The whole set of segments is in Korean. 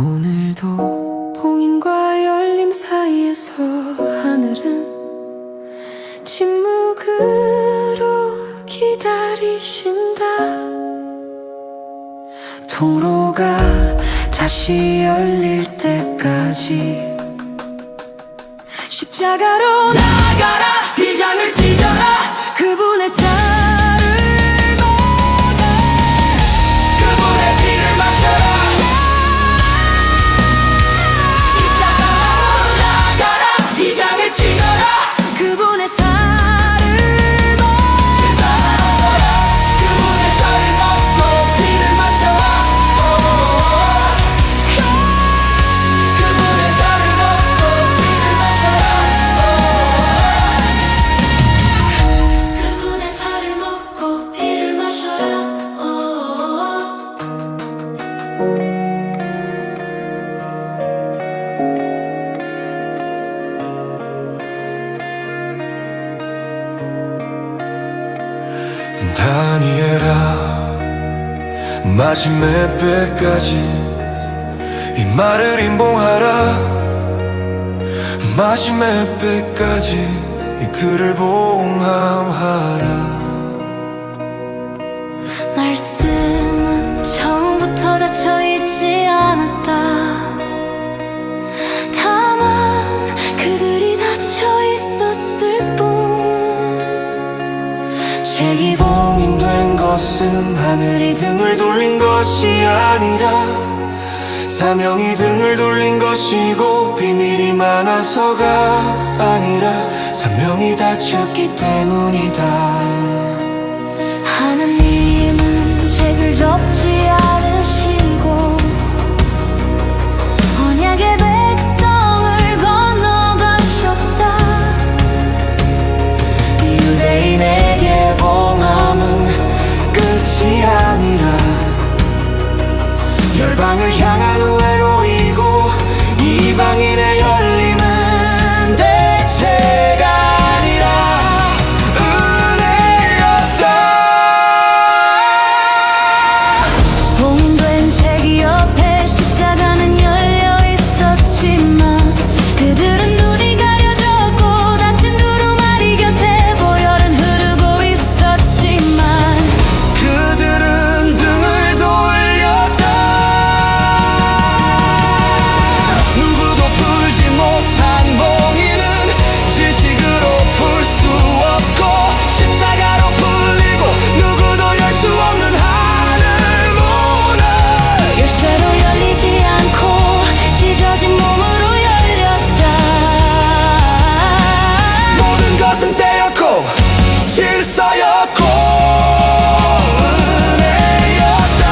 오늘도 봉인과 열림 사이에서 하늘은 침묵으로 기다리신다. 통로가 다시 열릴 때까지 십자가로 나아가라. 휘장을 찢어라. 그분의 살을 먹어라. 그분의 피를 마셔라. 십자가로 나아가라. 휘장을 찢어라. 그분의 살을 먹어라. 그분의 살을 먹고 피를 마셔라. 그분의 살을 먹고 피를 마셔라. 그분의 살을 먹고 피를 마셔라. 다니엘아, 마지막 때까지 이 말을 임봉하라. 마지막 때까지 이 글을 봉함하라. 말씀은 처음부터 닫혀있지 않았다. 다만 그들이 닫혀있었을 뿐. 책이 봉인된 것은 하늘이 등을 돌린 것이 아니라 사명이 등을 돌린 것이고, 비밀이 많아서가 아니라 사명이 닫혔기 때문이다. 하나님은 책을 접지 않으시고 언약의 백성을 건너가셨다. 유대인에게 봉함은 끝이 아니라 열방을 향한 우회로이고, 이방인의 열림은 대체가 아니라 은혜였다. 봉인된 책이 옆에 십자가는 열려 있었지만 그들은 눈이 가려졌고 닫힌 두루마리 곁에 보혈은 흐르고 있었지만 그들은 등을 돌렸다. 누구도 풀지 못한 봉인은 지식으로 풀 수 없고, 십자가로 풀리고 누구도 열 수 없는 하늘 문을 열쇠로 열리지 않고 찢어진 몸으로 열렸다. 모든 것은 때였고 질서였고 은혜였다.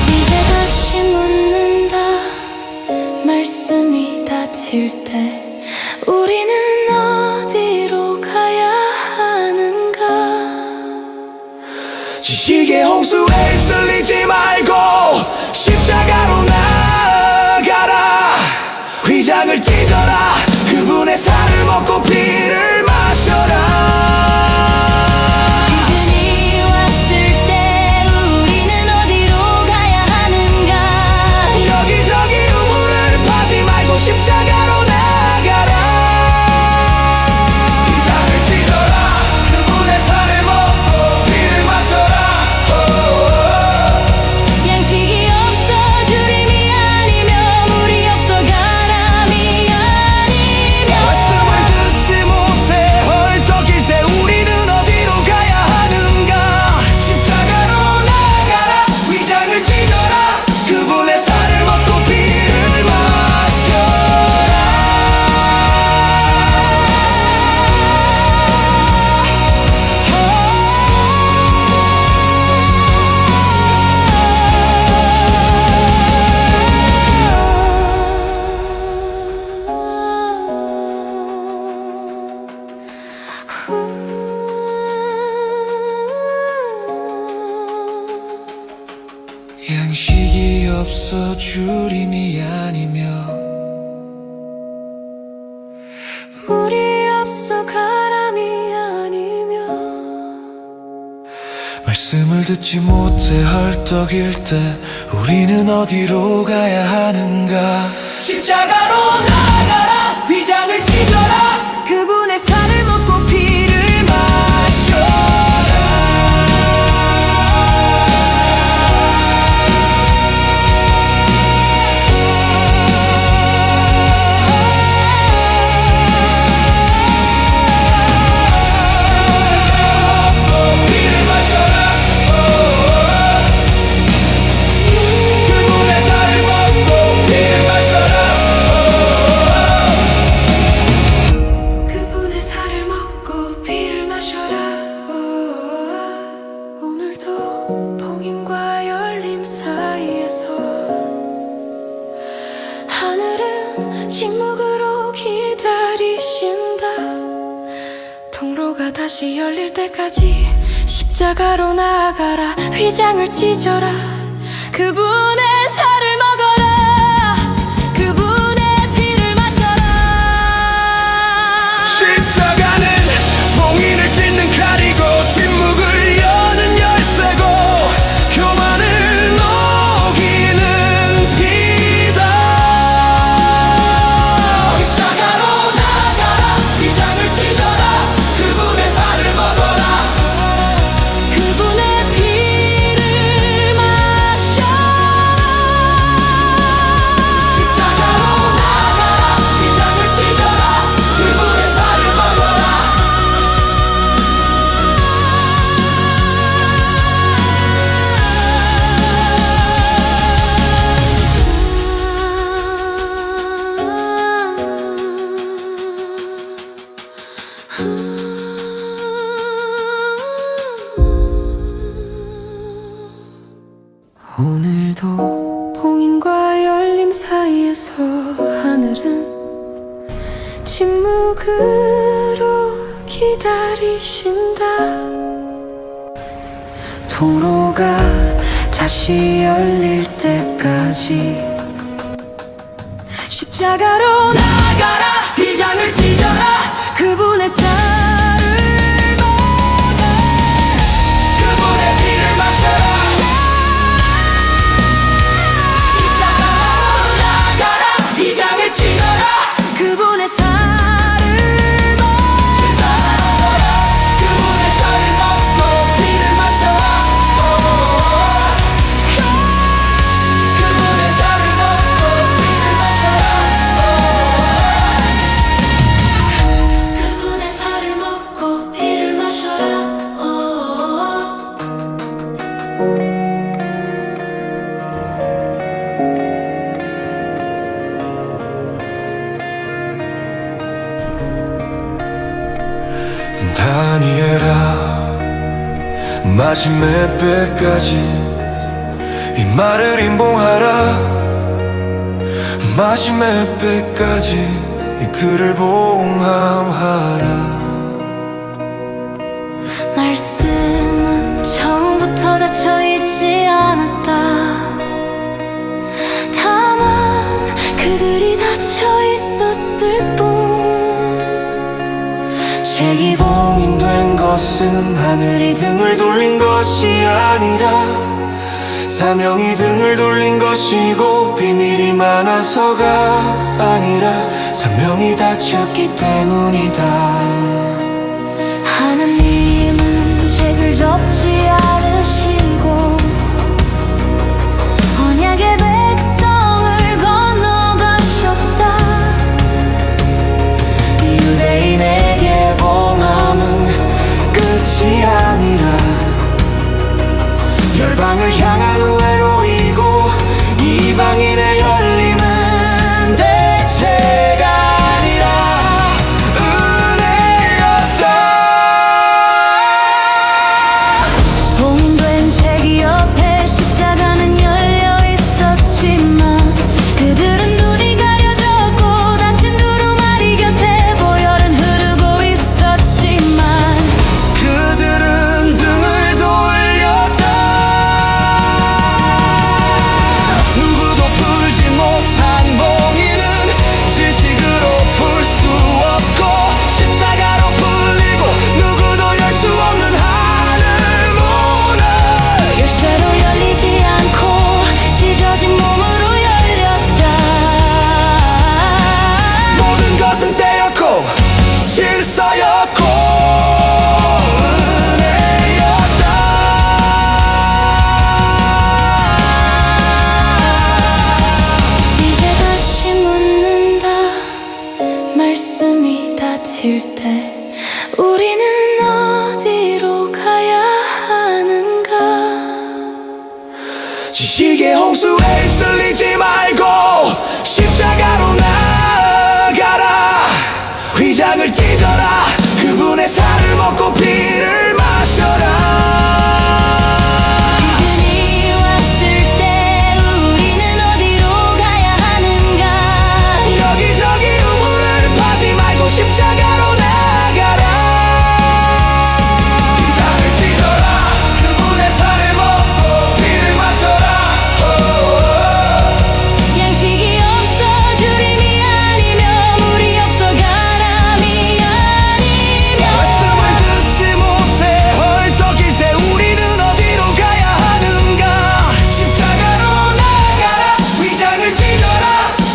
이제 다시 묻는다. 말씀이 닫힐 때 우리는 어디로 가야 하는가? 지식의 홍수에 휩쓸리지 말고 십자가로 나아가라. 휘장을 찢어라. 그분의 살을 먹고 피를 마셔라. 지금이 왔을 때 우리는 어디로 가야 하는가? 여기저기 우물을 파지 말고 십자가로 나아가라. 휘장을 찢어라. 그분의 살을 먹고 피를 마셔라. 양식이 없어 주림이 아니며 물이 없어 가람이 아니며 말씀을 듣지 못해 헐떡일 때 우리는 어디로 가야 하는가? 십자가로 나아가라. 휘장을 찢어라. 그분의 살을 먹고 피를 마셔라. 양식이 없어 주림이 아니며 물이 없어 가람이 아니며 말씀 말씀을 듣지 못해 헐떡일 때 우리는 어디로 가야 하는가? 십자가로 나아가라, 휘장을 찢어라, 그분의 살을 먹고 피를 침묵으로 기다리신다. 통로가 다시 열릴 때까지 십자가로 나아가라, 휘장을 찢어라, 그분의 살을 먹어라, 그분의 피를 마셔라. 십자가는 봉인을 찢는 칼이고 침묵을 여는 열쇠고 교만을 녹이는 피다. 십자가로 나아가라, 휘장을 찢어라, 그분의 살을 먹어라, 그분의 피를 마셔라. 십자가로 나아가라, 휘장을 찢어라, 그분의 살을 먹어라. 오늘도 봉인과 열림 사이에서 하늘은 침묵으로 기다리신다. 통로가 다시 열릴 때까지 십자가로 나아가라, 휘장을 찢어라, 그분의 살을 먹어라, 그분의 피를 마셔라. 십자가로 나아가라, 휘장을 찢어라, 그분의 살을 먹어라, 그분의 살을 먹고 피를 마셔라. 그분의 살을 먹고 피를 마셔라. 그분의 살을 먹고 피를 마셔라. 다니엘아, 마지막 때까지 이 말을 임봉하라. 마지막 때까지 이 글을 봉함하라. 말씀은 처음부터 닫혀있지 않았다. 다만 그들이 닫혀있었을 뿐. 책이 봉인된 것은 하늘이 등을 돌린 것이 아니라 사명이 등을 돌린 것이고 비밀이 많아서가 아니라 사명이 닫혔기 때문이다. 하나님은 책을 접지 않으시고 언약의 백성을 건너가셨다. 유대인에게 봉함은 끝이 아니라 열방을 향한 우회로이고 이방인의 열림은 대체가 아니라 은혜였다. 봉인 마실 때 우리는 어디로 가야 하는가. 지식의 홍수에 휩쓸리지 말고 십자가로 나아가라. 휘장을 찢어라. 그분의 살을 먹고 피를 마셔라. 지금이 왔을 때 우리는 어디로 가야 하는가. 여기저기 우물을 파지 말고 십자가로 나아가라. 휘장을 찢어라. 그분의 살을 먹고 피를 마셔라. 양식이 없어 주림이 아니며 물이 없어 가람이 아니며. 말씀을 듣지 못해 헐떡일 때 우리는 어디로 가야 하는가. 십자가로 나아가라. 휘장을 찢어라.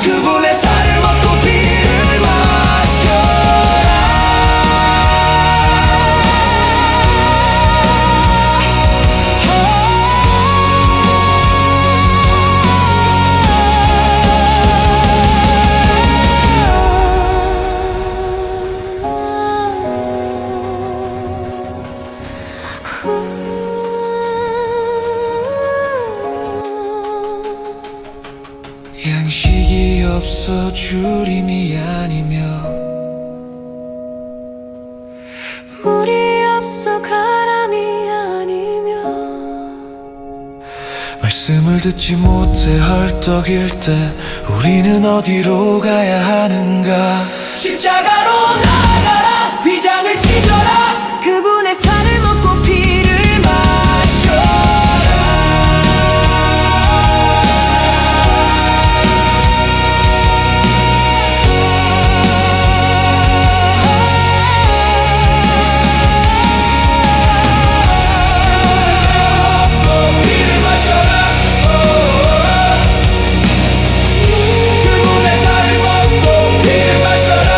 그분의 살을 먹고 피를 마셔라. 양식이 없어 주림이 아니며 물이 없어 가람이 아니며. 말씀을 듣지 못해 헐떡일 때 우리는 어디로 가야 하는가. 십자가로 나아가라. 휘장을 찢어라. 그분의 살을 먹고 피를 마셔라. 피를 마셔라. 그분의 살을 먹고 피를 마셔라.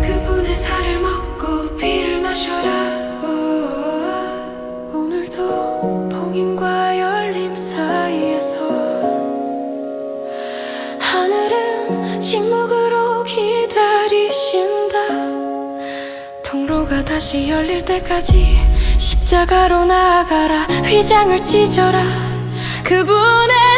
그분의 살을 먹고 피를 마셔라. 오늘도 봉인과 열림 사이에서 하늘은 침묵으로 기다리신다. 통로가 다시 열릴 때까지 십자가로 나아가라. 휘장을 찢어라. 그분의